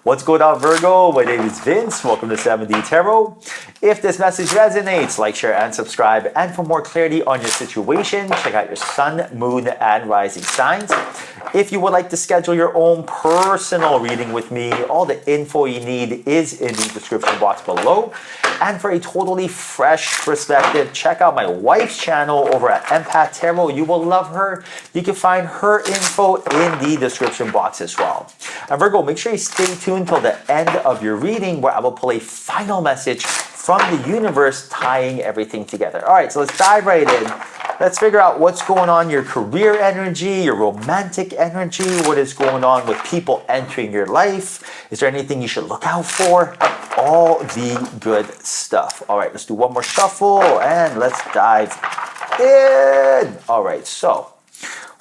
What's going on, Virgo? My name is Vince. Welcome to 7D Tarot. If this message resonates, like, share, and subscribe. And for more clarity on your situation, check out your sun, moon, and rising signs. If you would like to schedule your own personal reading with me, all the info you need is in the description box below. And for a totally fresh perspective, check out my wife's channel over at Empath Tarot. You will love her. You can find her info in the description box as well. And Virgo, make sure you stay tuned till the end of your reading where I will pull a final message from the universe tying everything together. All right, so let's dive right in. Let's figure out what's going on, your career energy, your romantic energy, what is going on with people entering your life. Is there anything you should look out for? All the good stuff. All right, let's do one more shuffle and let's dive in. All right, so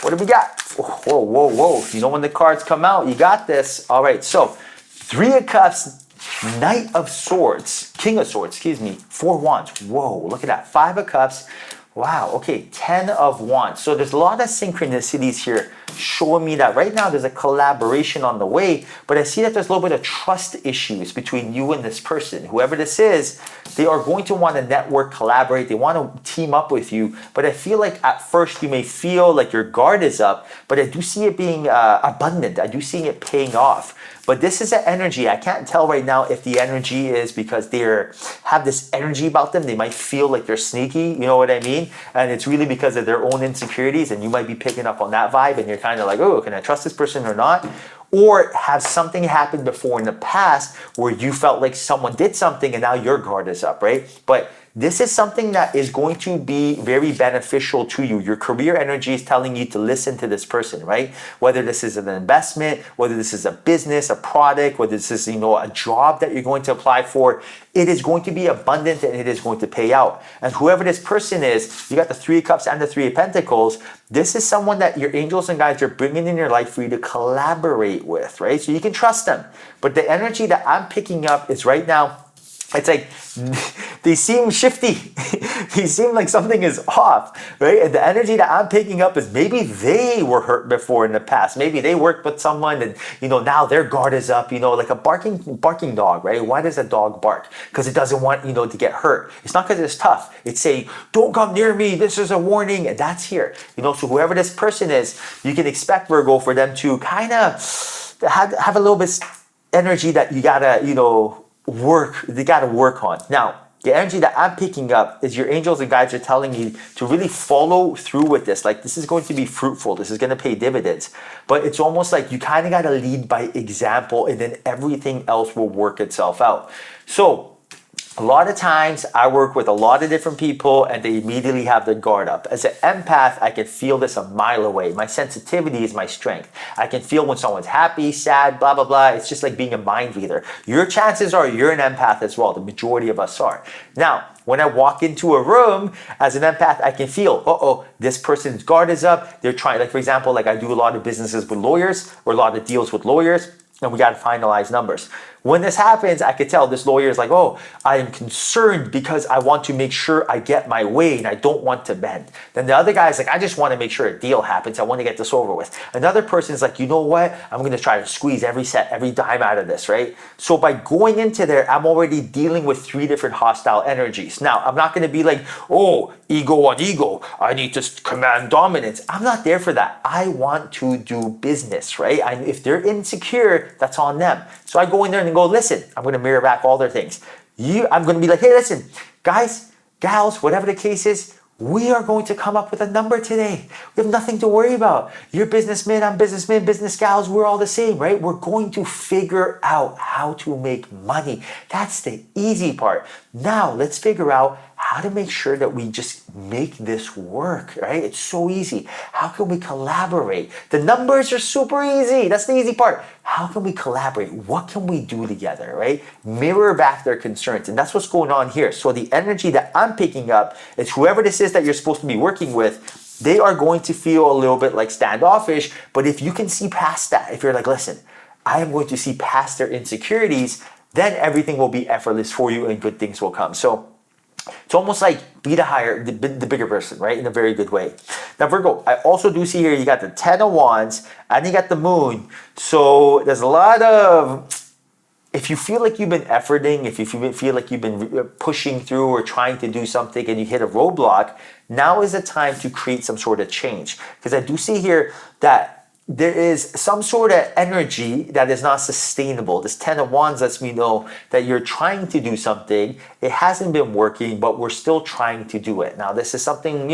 what do we got? Whoa, whoa, whoa. You know when the cards come out, you got this. All right, so Three of Cups, Knight of Swords, King of Swords, excuse me, Four Wands. Whoa, look at that. Five of Cups. Wow, okay, 10 of Wands. So there's a lot of synchronicities here showing me that right now there's a collaboration on the way, but I see that there's a little bit of trust issues between you and this person. Whoever this is, they are going to want to network, collaborate, they want to team up with you, but I feel like at first you may feel like your guard is up, but I do see it being abundant. I do see it paying off. But this is an energy. I can't tell right now if the energy is because they have this energy about them. They might feel like they're sneaky, you know what I mean? And it's really because of their own insecurities, and you might be picking up on that vibe and you're kind of like, oh, can I trust this person or not? Or have something happened before in the past where you felt like someone did something and now your guard is up, right? But this is something that is going to be very beneficial to you. Your career energy is telling you to listen to this person, right? Whether this is an investment, whether this is a business, a product, whether this is, a job that you're going to apply for, it is going to be abundant and it is going to pay out. And whoever this person is, you got the Three of Cups and the Three of Pentacles. This is someone that your angels and guides are bringing in your life for you to collaborate with, right? So you can trust them. But the energy that I'm picking up is right now, it's like they seem shifty. They seem like something is off, right? And the energy that I'm picking up is maybe they were hurt before in the past. Maybe they worked with someone and, now their guard is up, like a barking dog, right? Why does a dog bark? Because it doesn't want, to get hurt. It's not because it's tough. It's saying, don't come near me. This is a warning. And that's here. So whoever this person is, you can expect, Virgo, for them to kind of have a little bit energy that you gotta, they got to work on. Now, the energy that I'm picking up is your angels and guides are telling you to really follow through with this. Like, this is going to be fruitful. This is going to pay dividends. But it's almost like you kind of got to lead by example, and then everything else will work itself out. So a lot of times I work with a lot of different people and they immediately have their guard up. As an empath, I can feel this a mile away. My sensitivity is my strength. I can feel when someone's happy, sad, blah, blah, blah. It's just like being a mind reader. Your chances are you're an empath as well. The majority of us are. Now, when I walk into a room as an empath, I can feel, this person's guard is up. They're trying, like, for example, like I do a lot of businesses with lawyers or a lot of deals with lawyers, and we got to finalize numbers. When this happens, I could tell this lawyer is like, I am concerned because I want to make sure I get my way and I don't want to bend. Then the other guy is like, I just want to make sure a deal happens. I want to get this over with. Another person is like, you know what? I'm going to try to squeeze every dime out of this, right? So by going into there, I'm already dealing with three different hostile energies. Now, I'm not going to be like, ego on ego. I need to command dominance. I'm not there for that. I want to do business, right? If they're insecure, that's on them. So I go in there and go, listen, I'm going to mirror back all their things. I'm going to be like, hey, listen, guys, gals, whatever the case is, we are going to come up with a number today. We have nothing to worry about. You're businessman, I'm businessman, business gals, we're all the same, right? We're going to figure out how to make money. That's the easy part. Now let's figure out how to make sure that we just make this work, right? It's so easy. How can we collaborate? The numbers are super easy. That's the easy part. How can we collaborate? What can we do together, right? Mirror back their concerns. And that's what's going on here. So the energy that I'm picking up is whoever this is that you're supposed to be working with, they are going to feel a little bit like standoffish. But if you can see past that, if you're like, listen, I am going to see past their insecurities, then everything will be effortless for you and good things will come. So it's almost like be the bigger person, right? In a very good way. Now, Virgo, I also do see here you got the 10 of Wands and you got the Moon. So there's a lot of if you feel like you've been efforting, if you feel like you've been pushing through or trying to do something and you hit a roadblock, now is the time to create some sort of change. Because I do see here that there is some sort of energy that is not sustainable. This 10 of Wands lets me know that you're trying to do something. It hasn't been working, but we're still trying to do it. Now, this is something,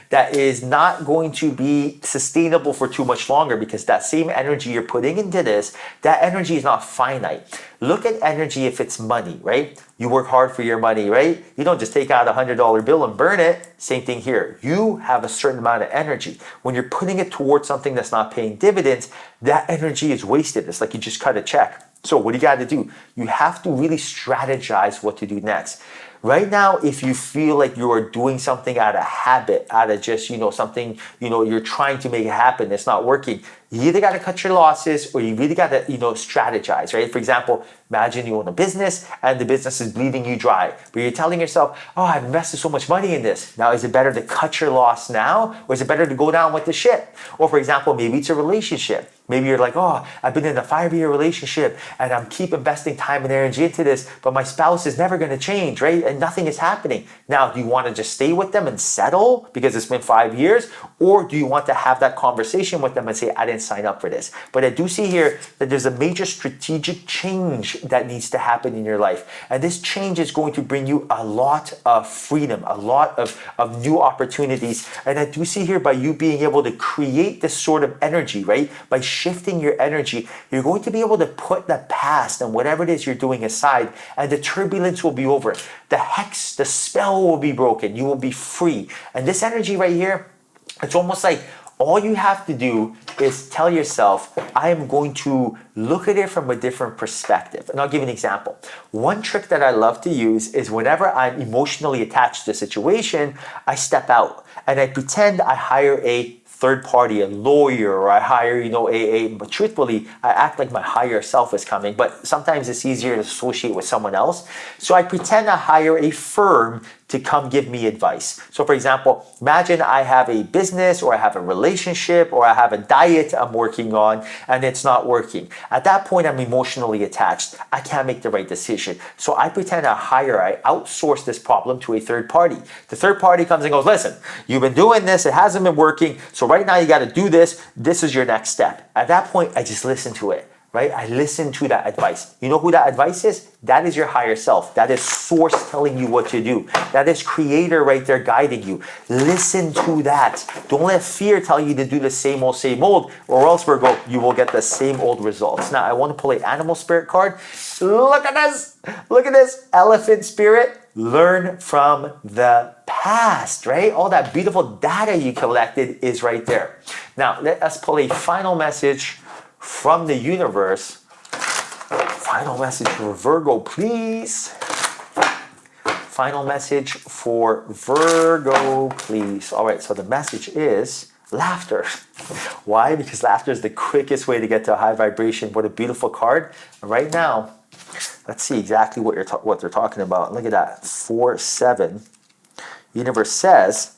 that is not going to be sustainable for too much longer, because that same energy you're putting into this, that energy is not finite. Look at energy if it's money, right? You work hard for your money, right? You don't just take out a $100 bill and burn it. Same thing here. You have a certain amount of energy. When you're putting it towards something that's not paying dividends, that energy is wasted. It's like you just cut a check. So what do you got to do? You have to really strategize what to do next. Right now, if you feel like you are doing something out of habit, out of just, something, you're trying to make it happen, it's not working, you either got to cut your losses or you really got to, strategize, right? For example, imagine you own a business and the business is bleeding you dry, but you're telling yourself, oh, I've invested so much money in this. Now, is it better to cut your loss now, or is it better to go down with the ship? Or for example, maybe it's a relationship. Maybe you're like, oh, I've been in a 5-year relationship and I'm keep investing time and energy into this, but my spouse is never going to change, right? And nothing is happening. Now, do you want to just stay with them and settle because it's been 5 years? Or do you want to have that conversation with them and say, I didn't sign up for this? But I do see here that there's a major strategic change that needs to happen in your life. And this change is going to bring you a lot of freedom, a lot of new opportunities. And I do see here by you being able to create this sort of energy, right? By shifting your energy, you're going to be able to put the past and whatever it is you're doing aside, and the turbulence will be over. The hex, the spell will be broken. You will be free. And this energy right here, it's almost like all you have to do is tell yourself, I am going to look at it from a different perspective. And I'll give you an example. One trick that I love to use is whenever I'm emotionally attached to a situation, I step out and I pretend I hire a third party, a lawyer, or I hire, but truthfully, I act like my higher self is coming, but sometimes it's easier to associate with someone else. So I pretend I hire a firm to come give me advice. So for example, imagine I have a business or I have a relationship or I have a diet I'm working on and it's not working. At that point, I'm emotionally attached. I can't make the right decision. So I pretend I outsource this problem to a third party. The third party comes and goes, listen, you've been doing this, it hasn't been working. So right now you got to do this. This is your next step. At that point, I just listen to it. Right? I listen to that advice. You know who that advice is? That is your higher self. That is source telling you what to do. That is creator right there guiding you. Listen to that. Don't let fear tell you to do the same old, or else, Virgo, you will get the same old results. Now, I want to pull an animal spirit card. Look at this. Look at this. Elephant spirit. Learn from the past, right? All that beautiful data you collected is right there. Now, let us pull a final message from the universe. Final message for Virgo, please. Final message for Virgo, please. All right, so the message is laughter. Why? Because laughter is the quickest way to get to a high vibration. What a beautiful card. Right now, let's see exactly what they're talking about. Look at that, 4-7. Universe says,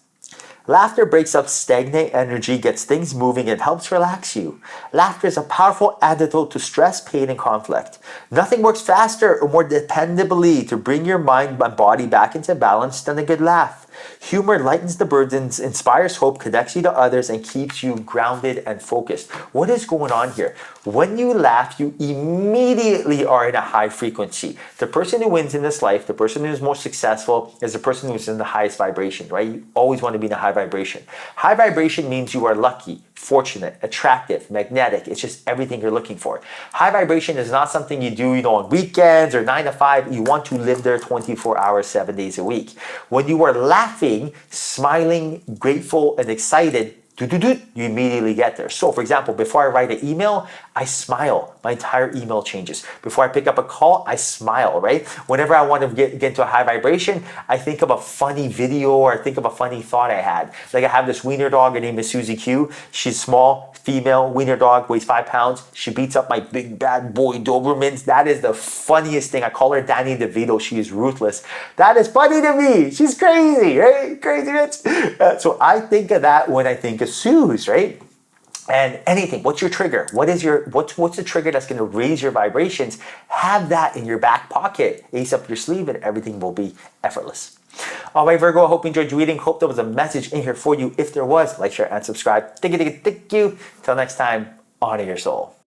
laughter breaks up stagnant energy, gets things moving, and helps relax you. Laughter is a powerful antidote to stress, pain, and conflict. Nothing works faster or more dependably to bring your mind and body back into balance than a good laugh. Humor lightens the burdens, inspires hope, connects you to others, and keeps you grounded and focused. What is going on here? When you laugh, you immediately are in a high frequency. The person who wins in this life, the person who is most successful, is the person who is in the highest vibration, right? You always want to be in a high vibration. High vibration means you are lucky, fortunate, attractive, magnetic. It's just everything you're looking for. High vibration is not something you do, on weekends or 9 to 5. You want to live there 24 hours, 7 days a week. When you are laughing, smiling, grateful, and excited, you immediately get there. So for example, before I write an email, I smile. My entire email changes. Before I pick up a call, I smile, right? Whenever I want to get into a high vibration, I think of a funny video or I think of a funny thought I had. Like I have this wiener dog, her name is Susie Q. She's small, female, wiener dog, weighs 5 pounds. She beats up my big bad boy Dobermans. That is the funniest thing. I call her Danny DeVito. She is ruthless. That is funny to me. She's crazy, right? Crazy bitch. So I think of that when I think of Suze, right? And anything, what's your trigger? What's the trigger that's going to raise your vibrations? Have that in your back pocket, ace up your sleeve, and everything will be effortless. All right, Virgo, I hope you enjoyed your reading. Hope there was a message in here for you. If there was, like, share, and subscribe. Thank you. Till next time, honor your soul.